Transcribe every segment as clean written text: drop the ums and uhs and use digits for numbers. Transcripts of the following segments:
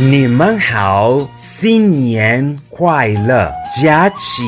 你们好，新年快乐，假期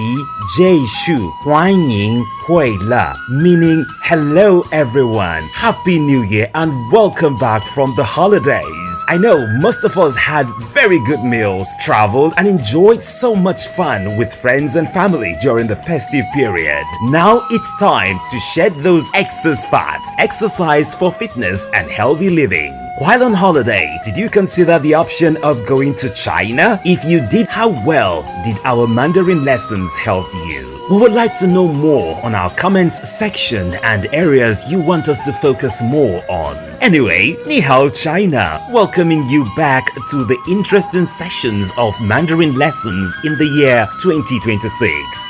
结束，欢迎回来 meaning hello everyone, Happy New Year and welcome back from the holidays.I know most of us had very good meals, traveled and enjoyed so much fun with friends and family during the festive period. Now it's time to shed those excess fat, exercise for fitness and healthy living. While on holiday, did you consider the option of going to China? If you did, how well did our Mandarin lessons help you? We would like to know more on our comments section and areas you want us to focus more on. Anyway, Ni-hao China, welcoming you back to the interesting sessions of Mandarin lessons in the year 2026.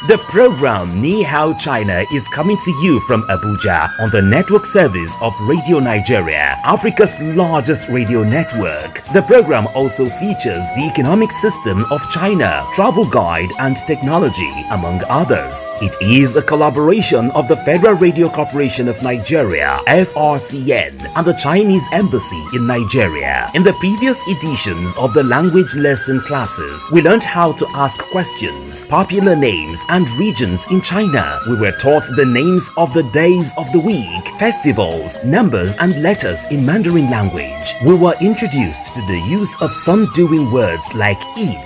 The program Ni-hao China is coming to you from Abuja on the network service of Radio Nigeria, Africa's largest radio network. The program also features the economic system of China, travel guide and technology, among others. It is a collaboration of the Federal Radio Corporation of Nigeria, FRCN, and the Chinese Embassy in Nigeria. In the previous editions of the language lesson classes, we learned how to ask questions, popular names, and regions in China. We were taught the names of the days of the week, festivals, numbers, and letters in Mandarin language. We were introduced to the use of some doing words like eat,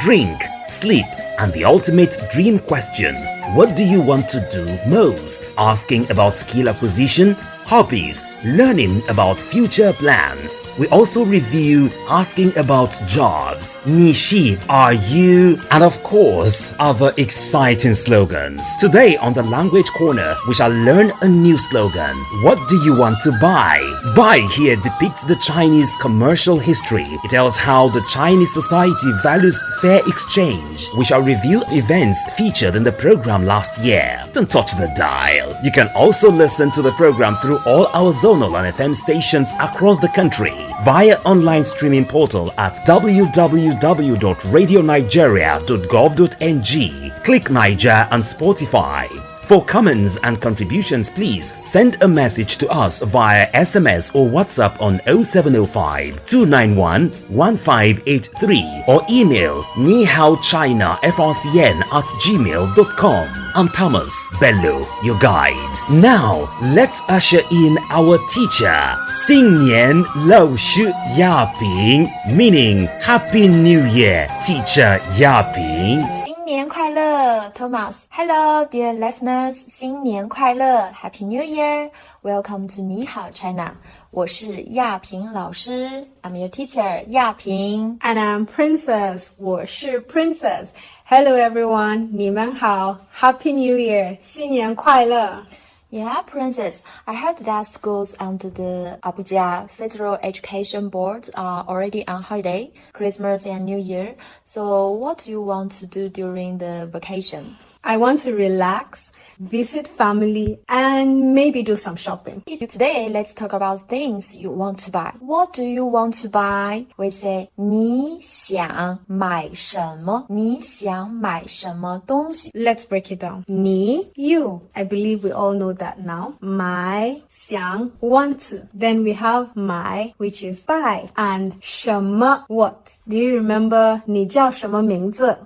drink, sleep, and the ultimate dream question, what do you want to do most? Asking about skill acquisition, hobbies, learning about future plans. We also review asking about jobs, 你是 are you, and of course, other exciting slogans. Today on the Language Corner, we shall learn a new slogan. What do you want to buy? Buy here depicts the Chinese commercial history. It tells how the Chinese society values fair exchange. We shall review events featured in the program last year. Don't touch the dial. You can also listen to the program through all our zonal and FM stations across the country via online streaming portal at www.radionigeria.gov.ng. Click Niger and Spotify. For comments and contributions, please send a message to us via SMS or WhatsApp on 0705 291 1583 or email nihaochinafrcn@gmail.com. I'm Thomas Bello, your guide. Now, let's usher in our teacher, 新年老师亚平, meaning Happy New Year, Teacher 亚平。新年快乐 Thomas. Hello, dear listeners. 新年快乐 Happy New Year. Welcome to Ni-hao China. 我是亚平老师 I'm your teacher, 亚平 And I'm Princess. 我是 Princess. Hello everyone. 你们好 Happy New Year. 新年快乐 Yeah, Princess, I heard that schools under the Abuja Federal Education Board are already on holiday, Christmas and New Year. So what do you want to do during the vacation? I want to relax, visit family, and maybe do some shopping. Today, let's talk about things you want to buy. What do you want to buy? We say 你想买什么？你想买什么东西？ Let's break it down. 你 you. I believe we all know that now. 买想 want to. Then we have 买 which is buy. And 什么 what? Do you remember 你叫什么名字?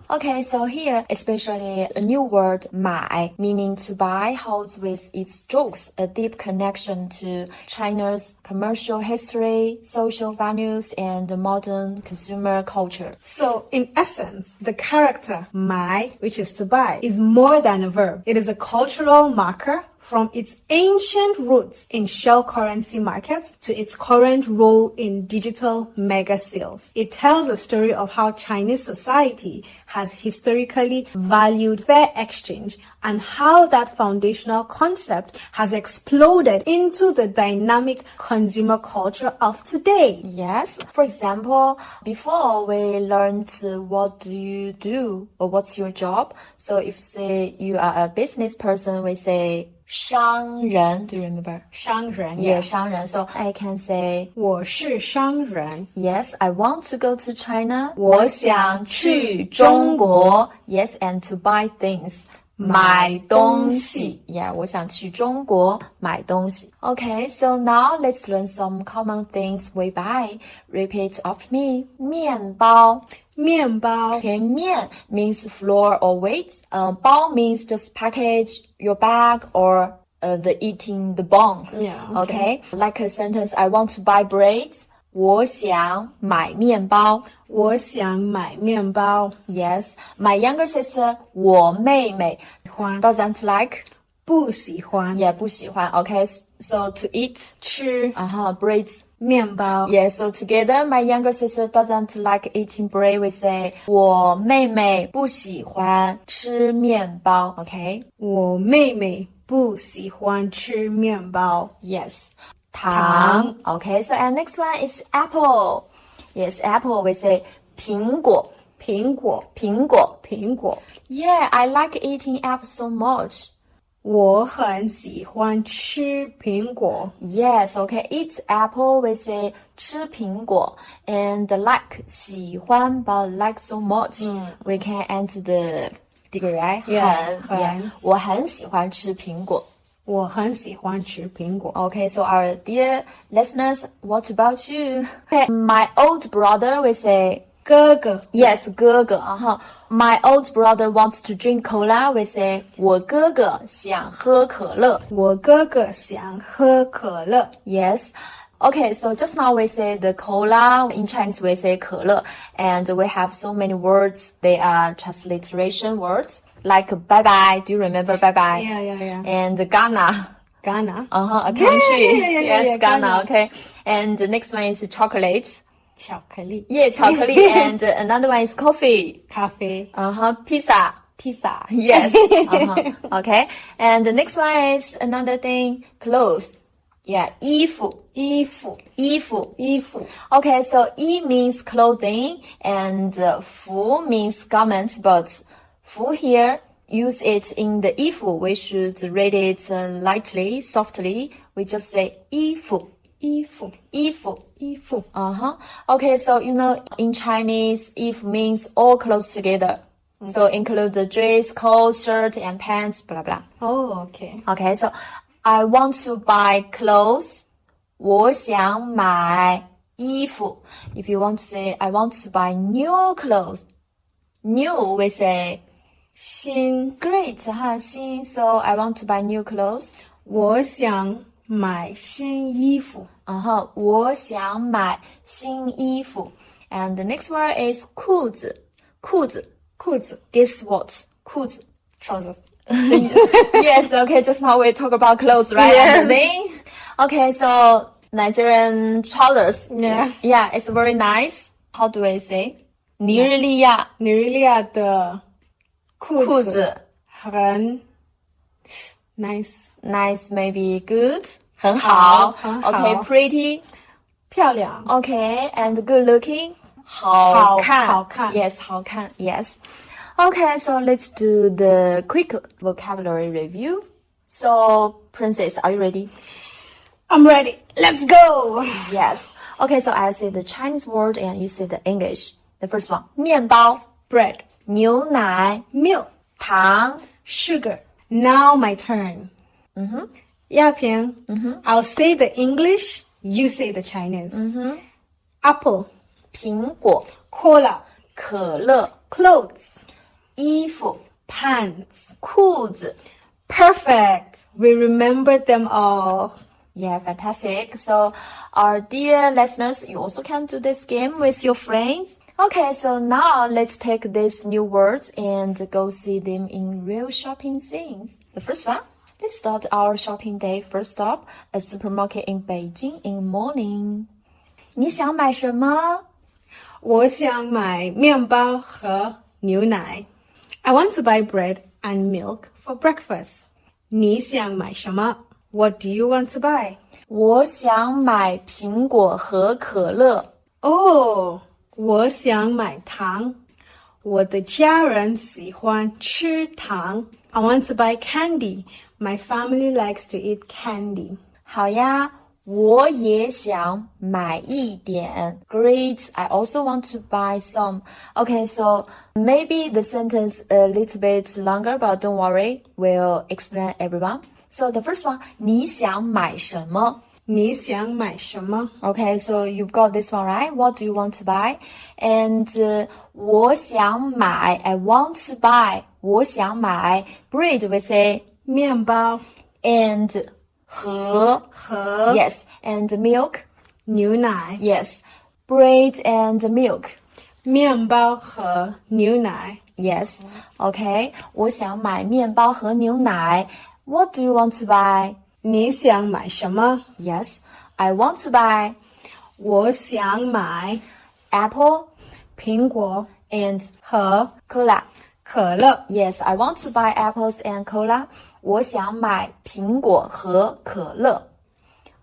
Okay, so here, especially a new word 买 meaning to buy holds with its jokes a deep connection to China's commercial history, social values, and modern consumer culture. So, in essence, the character 买, which is to buy, is more than a verb. It is a cultural marker from its ancient roots in shell currency markets to its current role in digital mega sales. It tells a story of how Chinese society has historically valued fair exchange and how that foundational concept has exploded into the dynamic consumer culture of today. Yes, for example, before we learned what do you do or what's your job. So if say you are a business person, we say 商人, do you remember? 商人, yeah, 商人. So I can say 我是商人. Yes, I want to go to China. 我想去中国. Yes, and to buy things. 买东西 Yeah, 我想去中国买东西 Okay, so now let's learn some common things we buy. Repeat after me. 面包面包 Okay, 面 means flour or weight. 包 means just package your bag or the eating the bone. Yeah, Okay. Like a sentence, I want to buy bread. 我想买面包。我想买面包 Yes, my younger sister, 我妹妹喜欢 doesn't like. 不喜欢 Yeah, 不喜欢 Okay, so to eat. 吃 Bread. 面包 Yeah, so together, my younger sister doesn't like eating bread. We say, 我妹妹不喜欢吃面包 Okay. 我妹妹不喜欢吃面包 Yes. 糖 Okay, so and next one is apple. Yes, apple. We say 苹果苹果苹果苹果 Yeah, I like eating apple so much. 我很喜欢吃苹果 Yes, okay. Eat apple, we say 吃苹果 and like 喜欢 but like so much. We can add the degree, right? Yeah, 很 Yeah, 我很喜欢吃苹果。我很喜欢吃苹果 Okay, so our dear listeners, what about you? Okay, my old brother, we say 哥哥 Yes, 哥哥 My old brother wants to drink cola. We say 我哥哥想喝可乐。我哥哥想喝可乐 Yes. Okay, so just now we say the cola. In Chinese we say 可乐. And we have so many words. They are transliteration words. Like bye bye. Do you remember bye bye? Yeah. And Ghana. Ghana A country. Yeah, Yes, Ghana. Ghana. Okay. And the next one is chocolate. 巧克力 Yeah, chocolate. And another one is coffee. 咖啡 Pizza. 披萨 Yes. Okay. And the next one is another thing, clothes. Yeah, 衣服衣服衣服衣服 Okay, so 衣 means clothing and 服 means garment, but 服 here, use it in the 衣服. We should read it lightly, softly. We just say 衣服衣服衣服衣服 Okay, so you know, in Chinese, 衣服 means all clothes together. So include the dress, coat, shirt, and pants, blah, blah. Oh, okay. Okay, so I want to buy clothes. 我想买衣服. If you want to say, I want to buy new clothes. New, we say, 新 great, 新. So I want to buy new clothes. 我想买新衣服我想买新衣服. And the next word is 裤子裤子裤子 Guess what? 裤子 trousers Yes, okay, just now we talk about clothes, right? Yes. And the thing. Okay, so Nigerian trousers. Yeah. Yeah, it's very nice. How do I say? 尼日利亚尼日利亚的裤子裤子很 nice Nice, maybe good. 很好很好 Okay, pretty. 漂亮 Okay, and good looking. 好看好看 Yes, 好看 Yes. Okay, so let's do the quick vocabulary review. So, Princess, are you ready? I'm ready. Let's go. Yes. Okay, so I'll say the Chinese word and you say the English. The first one, 面包 Bread, 牛奶 milk, 糖 sugar. Now my turn. Yapian, I'll say the English, you say the Chinese. Apple, 苹果 cola, 可乐 clothes, 衣服 pants. 裤子 Perfect. We remembered them all. Yeah, fantastic. So, our dear listeners, you also can do this game with your friends. Okay, so now let's take these new words and go see them in real shopping scenes. The first one, let's start our shopping day. First stop, a supermarket in Beijing in morning. 你想买什么？我想买面包和牛奶. I want to buy bread and milk for breakfast. 你想买什么? What do you want to buy? 我想买苹果和可乐。Oh, 我想买糖。我的家人喜欢吃糖. I want to buy candy. My family likes to eat candy. 好呀，我也想买一点. Great. I also want to buy some. Okay, so maybe the sentence a little bit longer, but don't worry. We'll explain everyone. So the first one, 你想买什么?你想买什么? Okay, so you've got this one, right? What do you want to buy? And 我想买, I want to buy. 我想买 bread, we say 面包 and 和 yes, and milk 牛奶 yes, bread and milk 面包和牛奶 yes. Okay, 我想买面包和牛奶. What do you want to buy? 你想买什么? Yes, I want to buy 我想买 apple 苹果 and 和 cola. 可乐 Yes, I want to buy apples and cola. 我想买苹果和可乐.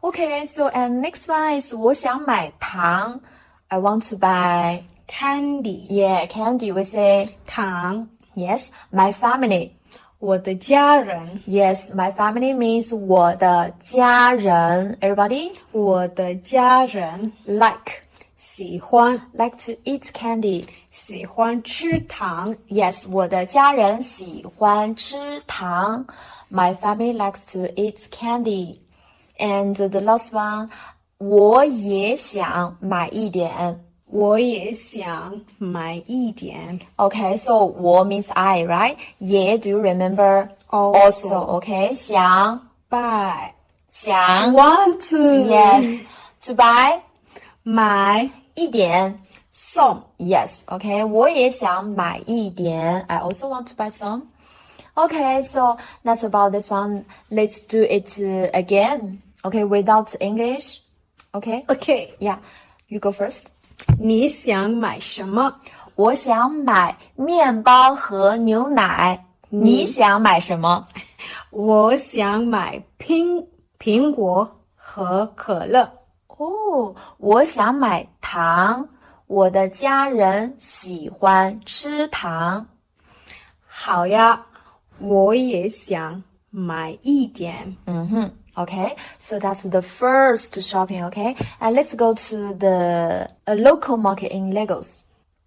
Okay, so and next one is 我想买糖. I want to buy candy yeah, candy. We say 糖 yes, my family. 我的家人 Yes, my family means 我的家人. Everybody 我的家人 like 喜欢 to eat candy. 喜欢吃糖 Yes, 我的家人喜欢吃糖. My family likes to eat candy. And the last one, 我也想买一点. 我也想买一点 Okay, so 我 means I, right? 也 do you remember? Also. Okay, 想 buy 想 want to yes, to buy 买一点送 Yes, okay. 我也想买一点. I also want to buy some. Okay, so that's about this one. Let's do it again. Okay, without English. Okay? OK Yeah, you go first. 你想买什么？我想买面包和牛奶。你想买什么？我想买苹果和可乐。哦，我想买糖。我的家人喜欢吃糖。好呀，我也想买一点。Okay, so that's the first shopping, okay? And let's go to the local market in Lagos.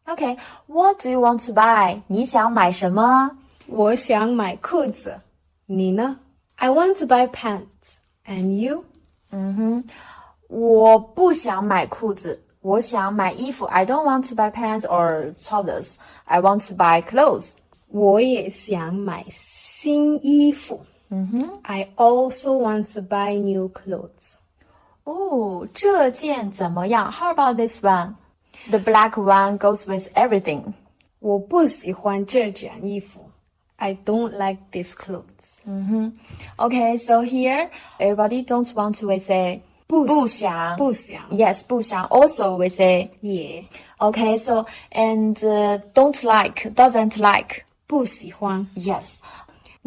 Okay, what do you want to buy? 你想买什么？我想买裤子，你呢？ I want to buy pants. And you? 我不想买裤子，我想买衣服。I don't want to buy pants or trousers. I want to buy clothes. 我也想买新衣服。I also want to buy new clothes. 哦，这件怎么样？ How about this one? The black one goes with everything. 我不喜欢这件衣服。I don't like these clothes. Okay, so here, everybody don't want to we say 不想. 不想 Yes, 不想. Also, we say 也 okay. So and don't like, doesn't like. 不喜欢。Yes.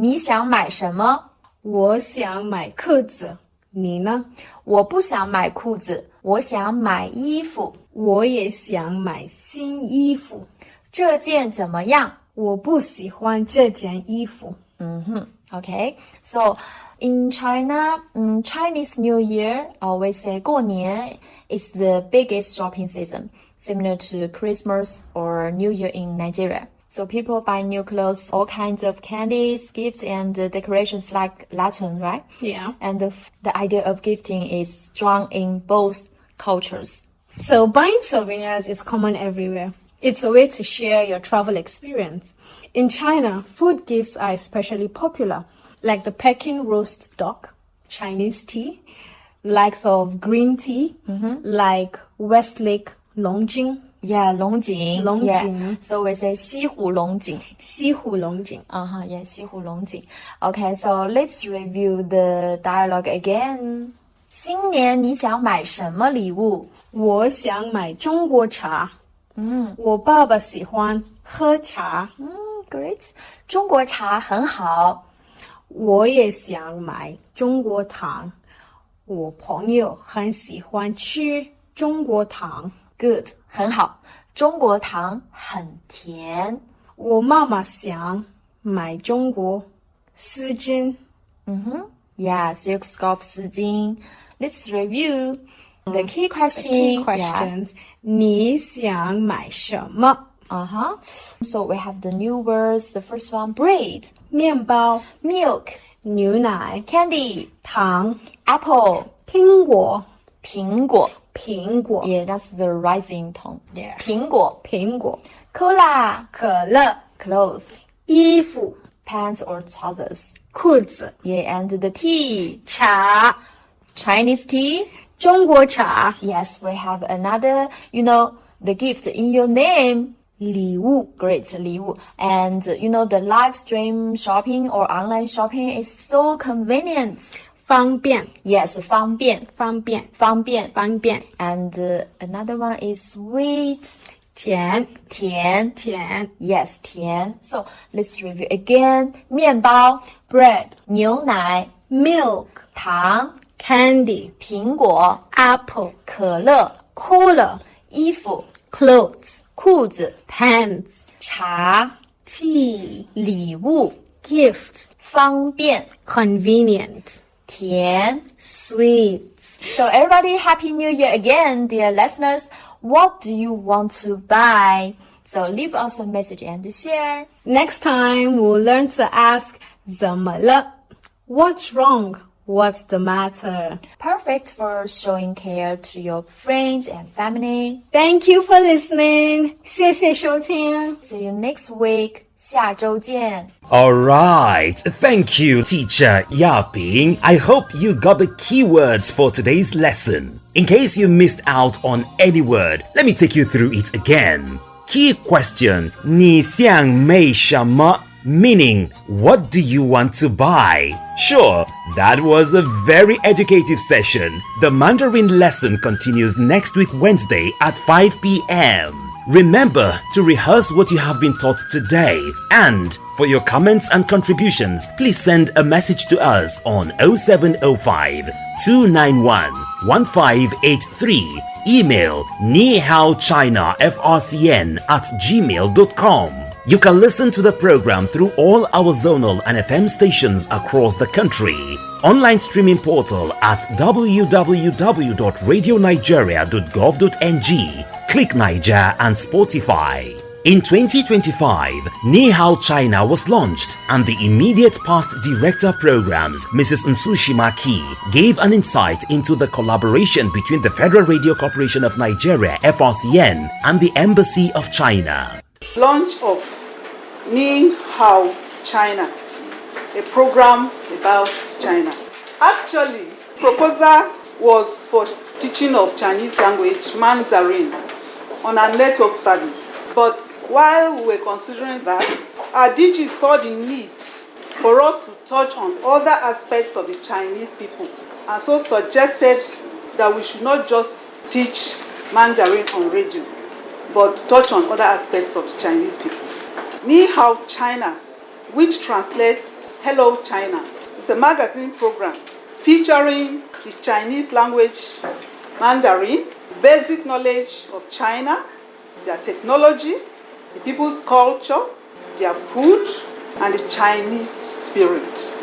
你想买什么？我想买裤子，你呢？我不想买裤子，我想买衣服。我也想买新衣服。这件怎么样？我不喜欢这件衣服。Okay, so in China, Chinese New Year, we say 过年 is the biggest shopping season, similar to Christmas or New Year in Nigeria. So people buy new clothes, all kinds of candies, gifts, and decorations like lantern, right? Yeah. And the idea of gifting is strong in both cultures. So buying souvenirs is common everywhere. It's a way to share your travel experience. In China, food gifts are especially popular, like the Peking roast duck, Chinese tea, likes of green tea, like Westlake Longjing. Yeah, 龙井.龙井. Yeah. So we say 西湖龙井. 西湖龙井. Yeah, 西湖龙井. Okay, so let's review the dialogue again. 新年你想买什么礼物？我想买中国茶。我爸爸喜欢喝茶。Great. 中国茶很好。我也想买中国糖。我朋友很喜欢吃中国糖。Good. 很好。中国糖很甜。我妈妈想买中国丝巾。Yeah, silk scarf 丝巾. Let's review the key question. Key questions. 你想买什么? So we have the new words. The first one, bread, 面包 milk, 牛奶 candy, 糖 apple, 苹果苹果. 苹果 Yeah, that's the rising tone. Yeah. 苹果. 苹果 Cola, 可乐 clothes, 衣服 pants or trousers. 裤子 Yeah, and the tea. 茶 Chinese tea. 中国茶 Yes, we have another, the gift in your name. 礼物 Great, 礼物. And, the live stream shopping or online shopping is so convenient. 方便 Yes, 方便.方便方便. 方便 And another one is sweet. 甜甜. 甜 Yes, 甜. So let's review again. 面包, bread 牛奶, milk 糖, candy 苹果, apple 可乐, cooler 衣服, clothes 裤子, pants 茶, tea 礼物, gift 方便, convenient 甜. sweet So everybody, Happy New Year again, dear listeners. What do you want to buy? So leave us a message and share. Next time we'll learn to ask 怎么了 What's wrong? What's the matter? Perfect for showing care to your friends and family. Thank you for listening. 谢谢收听 See you next week. 下周见. All right. Thank you, teacher Yaping. I hope you got the keywords for today's lesson. In case you missed out on any word, let me take you through it again. Key question, 你想买什么? Meaning, what do you want to buy? Sure, that was a very educative session. The Mandarin lesson continues next week Wednesday at 5 p.m. Remember to rehearse what you have been taught today. And for your comments and contributions, please send a message to us on 0705 291 1583. Email Ni-hao China frcn@gmail.com. You can listen to the program through all our zonal and FM stations across the country. Online streaming portal at www.radionigeria.gov.ng. Click Niger and Spotify. In 2025, Ni-hao China was launched, and the immediate past director programs, Mrs. Nsushima Ki, gave an insight into the collaboration between the Federal Radio Corporation of Nigeria (FRCN) and the Embassy of China. Launch of Ni-hao China, a program about China. Actually, proposal was for teaching of Chinese language, Mandarin, on our network service. But while we were considering that, our DG saw the need for us to touch on other aspects of the Chinese people, and so suggested that we should not just teach Mandarin on radio, but touch on other aspects of the Chinese people. Ni-hao China, which translates Hello China, is a magazine program featuring the Chinese language, Mandarin, basic knowledge of China, their technology, the people's culture, their food, and the Chinese spirit.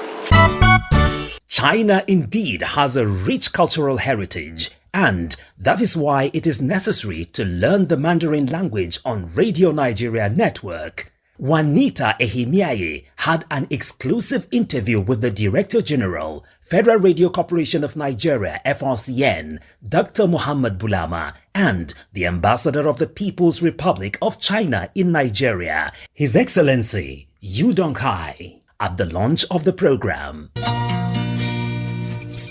China indeed has a rich cultural heritage, and that is why it is necessary to learn the Mandarin language on Radio Nigeria Network. Juanita Ehimiaye had an exclusive interview with the Director General, Federal Radio Corporation of Nigeria (FRCN), Dr. Muhammad Bulama, and the Ambassador of the People's Republic of China in Nigeria, His Excellency Yu Donghai, at the launch of the program.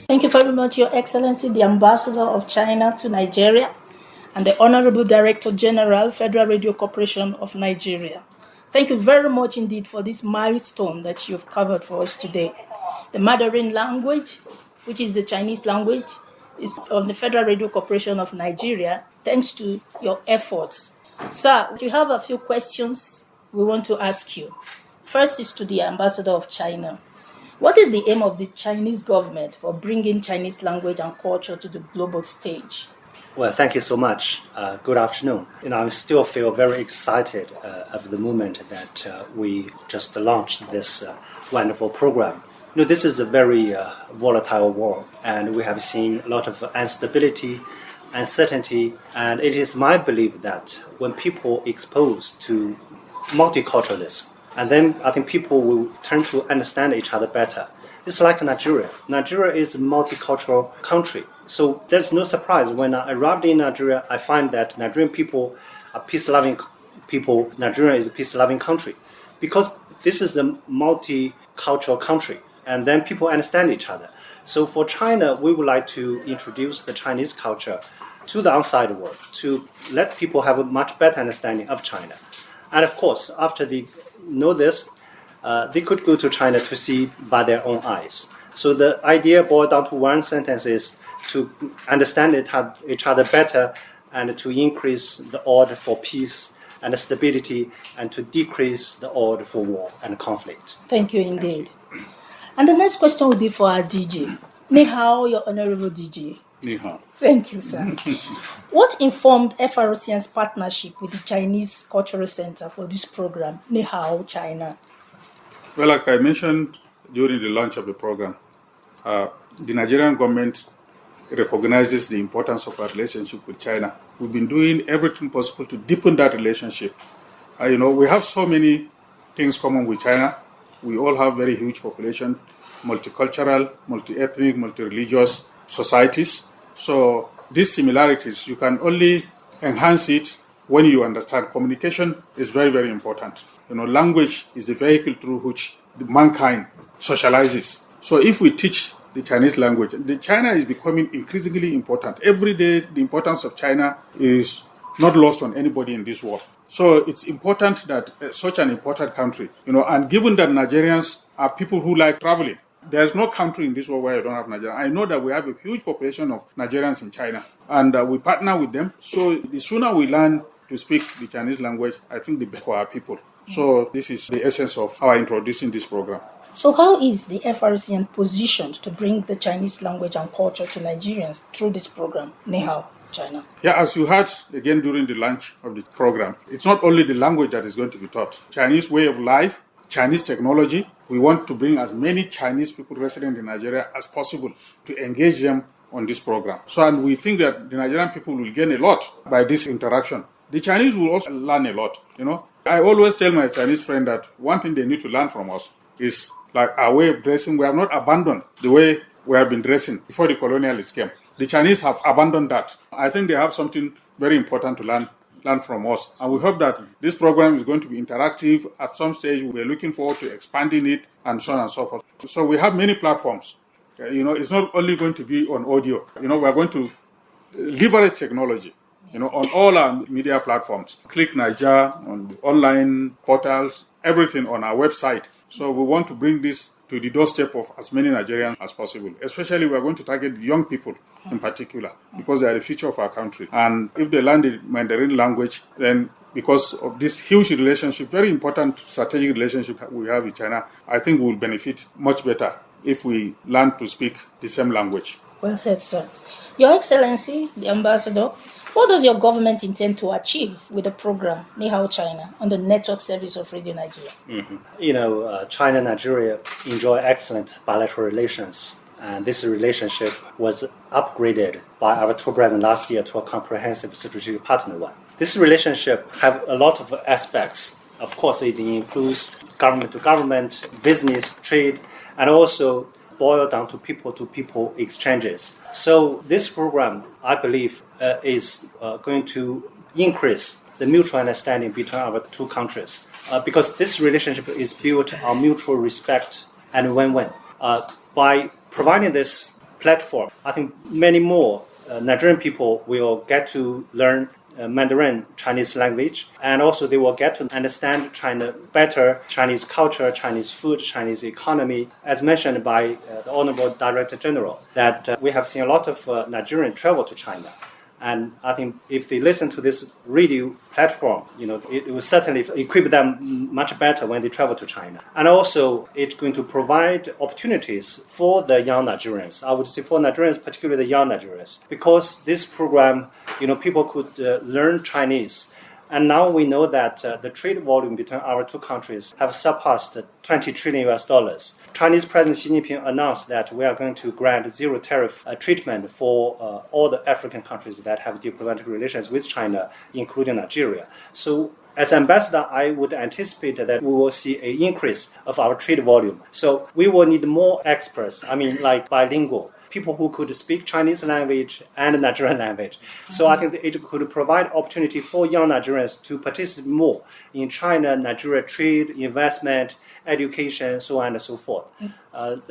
Thank you very much, Your Excellency, the Ambassador of China to Nigeria, and the Honorable Director General, Federal Radio Corporation of Nigeria. Thank you very much indeed for this milestone that you've covered for us today. The Mandarin language, which is the Chinese language, is on the Federal Radio Corporation of Nigeria, thanks to your efforts. Sir, we have a few questions we want to ask you. First is to the Ambassador of China. What is the aim of the Chinese government for bringing Chinese language and culture to the global stage? Well, thank you so much. Good afternoon. I still feel very excited of the moment that we just launched this wonderful program. This is a very volatile world, and we have seen a lot of instability, uncertainty, and it is my belief that when people exposed to multiculturalism, and then I think people will turn to understand each other better. It's like Nigeria. Nigeria is a multicultural country. So there's no surprise when I arrived in Nigeria, I find that Nigerian people are peace-loving people. Nigeria is a peace-loving country because this is a multicultural country, and then people understand each other. So for China, we would like to introduce the Chinese culture to the outside world to let people have a much better understanding of China. And of course, after they know this, they could go to China to see by their own eyes. So the idea boiled down to one sentence is to understand each other better and to increase the order for peace and stability and to decrease the order for war and conflict. Thank you indeed. And the next question will be for our DJ. Ni-hao, your Honorable DJ. Ni-hao. Thank you, sir. What informed FRCN's partnership with the Chinese Cultural Center for this program, Ni-hao China? Well, like I mentioned during the launch of the program, the Nigerian government recognizes the importance of our relationship with China. We've been doing everything possible to deepen that relationship. We have so many things common with China. We all have very huge population, multicultural, multi-ethnic, multi-religious societies. So these similarities, you can only enhance it when you understand. Communication is very, very important. Language is a vehicle through which mankind socializes. So if we teach the Chinese language, China is becoming increasingly important. Every day, the importance of China is not lost on anybody in this world. So it's important that such an important country, and given that Nigerians are people who like traveling, there's no country in this world where you don't have Nigerians. I know that we have a huge population of Nigerians in China, and we partner with them. So the sooner we learn to speak the Chinese language, I think the better for our people. So this is the essence of our introducing this program. So how is the FRCN positioned to bring the Chinese language and culture to Nigerians through this program, Ni-hao China? Yeah, as you heard again during the launch of the program, it's not only the language that is going to be taught. Chinese way of life, Chinese technology. We want to bring as many Chinese people resident in Nigeria as possible to engage them on this program. And we think that the Nigerian people will gain a lot by this interaction. The Chinese will also learn a lot, I always tell my Chinese friend that one thing they need to learn from us is like our way of dressing. We have not abandoned the way we have been dressing before the colonialists came. The Chinese have abandoned that. I think they have something very important to learn from us. And we hope that this program is going to be interactive. At some stage, we're looking forward to expanding it and so on and so forth. So we have many platforms. It's not only going to be on audio. We're going to leverage technology. On all our media platforms. Click Niger, on the online portals, everything on our website. So we want to bring this to the doorstep of as many Nigerians as possible. Especially we are going to target young people in particular because they are the future of our country. And if they learn the Mandarin language, then because of this huge relationship, very important strategic relationship we have with China, I think we will benefit much better if we learn to speak the same language. Well said, sir. Your Excellency, the Ambassador, what does your government intend to achieve with the program Ni-hao China on the network service of Radio Nigeria? China and Nigeria enjoy excellent bilateral relations, and this relationship was upgraded by our tour president last year to a comprehensive strategic partner one. This relationship have a lot of aspects. Of course, it includes government to government, business, trade, and also boil down to people exchanges. So this program, I believe, is going to increase the mutual understanding between our two countries because this relationship is built on mutual respect and win-win. By providing this platform, I think many more Nigerian people will get to learn Mandarin Chinese language, and also they will get to understand China better, Chinese culture, Chinese food, Chinese economy. As mentioned by the Honorable Director General, that we have seen a lot of Nigerians travel to China, And I think if they listen to this radio platform, it will certainly equip them much better when they travel to China. And also, it's going to provide opportunities for the young Nigerians. I would say for Nigerians, particularly the young Nigerians, because this program, people could learn Chinese. And now we know that the trade volume between our two countries have surpassed $20 trillion US. Chinese President Xi Jinping announced that we are going to grant zero tariff treatment for all the African countries that have diplomatic relations with China, including Nigeria. So as ambassador, I would anticipate that we will see an increase of our trade volume. So we will need more experts, like bilingual, people who could speak Chinese language and Nigerian language. So I think that it could provide opportunity for young Nigerians to participate more in China-Nigeria trade, investment, education, so on and so forth.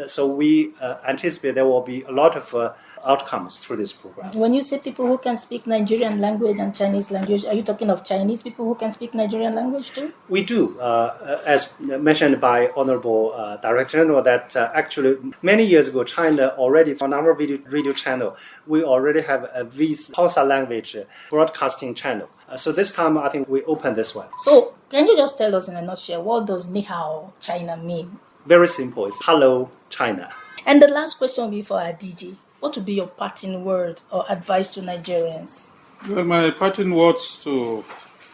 So we anticipate there will be a lot of outcomes through this program. When you say people who can speak Nigerian language and Chinese language, are you talking of Chinese people who can speak Nigerian language too? We do, as mentioned by Honorable Director General, that actually many years ago, China already, on our radio channel, we already have a Hausa language broadcasting channel. So this time, I think we opened this one. So can you just tell us in a nutshell, what does Ni-hao China mean? Very simple. It's Hello, China. And the last question will be for our DJ. What would be your parting word or advice to Nigerians? Well, my parting words to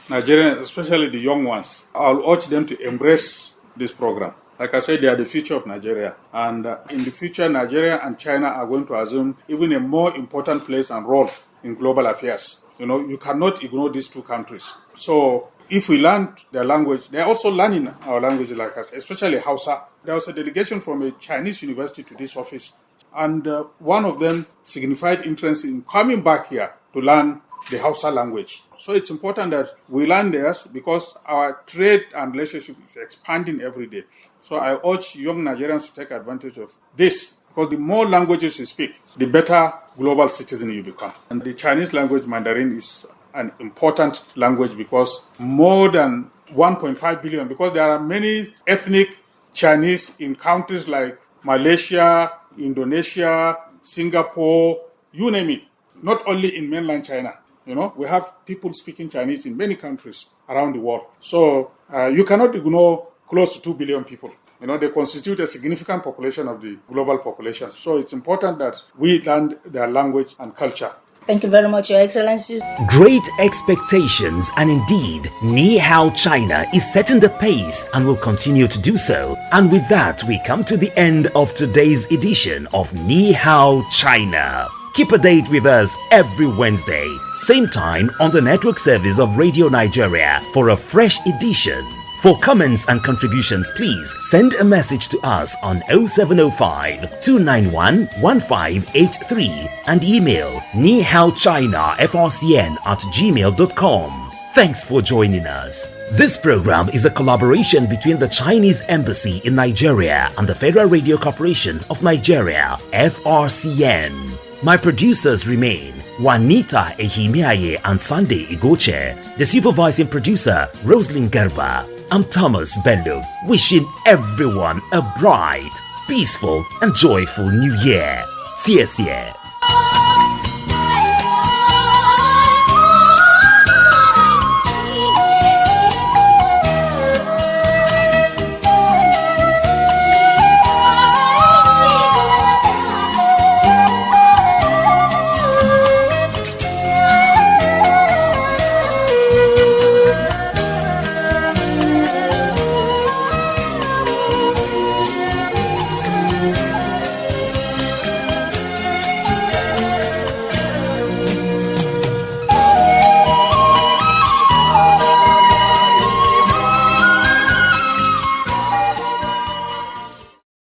Nigerians, especially the young ones, I'll urge them to embrace this program. Like I said, they are the future of Nigeria. And in the future, Nigeria and China are going to assume even a more important place and role in global affairs. You cannot ignore these two countries. So if we learn their language, they're also learning our language like us, especially Hausa. There was a delegation from a Chinese university to this office. And one of them signified interest in coming back here to learn the Hausa language. So it's important that we learn theirs because our trade and relationship is expanding every day. So I urge young Nigerians to take advantage of this because the more languages you speak, the better global citizen you become. And the Chinese language, Mandarin, is an important language because more than 1.5 billion, because there are many ethnic Chinese in countries like Malaysia, Indonesia, Singapore, you name it. Not only in mainland China. We have people speaking Chinese in many countries around the world. So you cannot ignore close to 2 billion people. They constitute a significant population of the global population. So it's important that we learn their language and culture. Thank you very much, Your Excellencies. Great expectations, and indeed, Ni-hao China is setting the pace and will continue to do so. And with that, we come to the end of today's edition of Ni-hao China. Keep a date with us every Wednesday, same time on the network service of Radio Nigeria for a fresh edition. For comments and contributions, please send a message to us on 0705 291 1583 and email nihaochinafrcn@gmail.com. Thanks for joining us. This program is a collaboration between the Chinese Embassy in Nigeria and the Federal Radio Corporation of Nigeria, FRCN. My producers remain Juanita Ehimiaye and Sunday Igoche. The supervising producer, Rosalind Garba. I'm Thomas Bello, wishing everyone a bright, peaceful and joyful New Year. See you.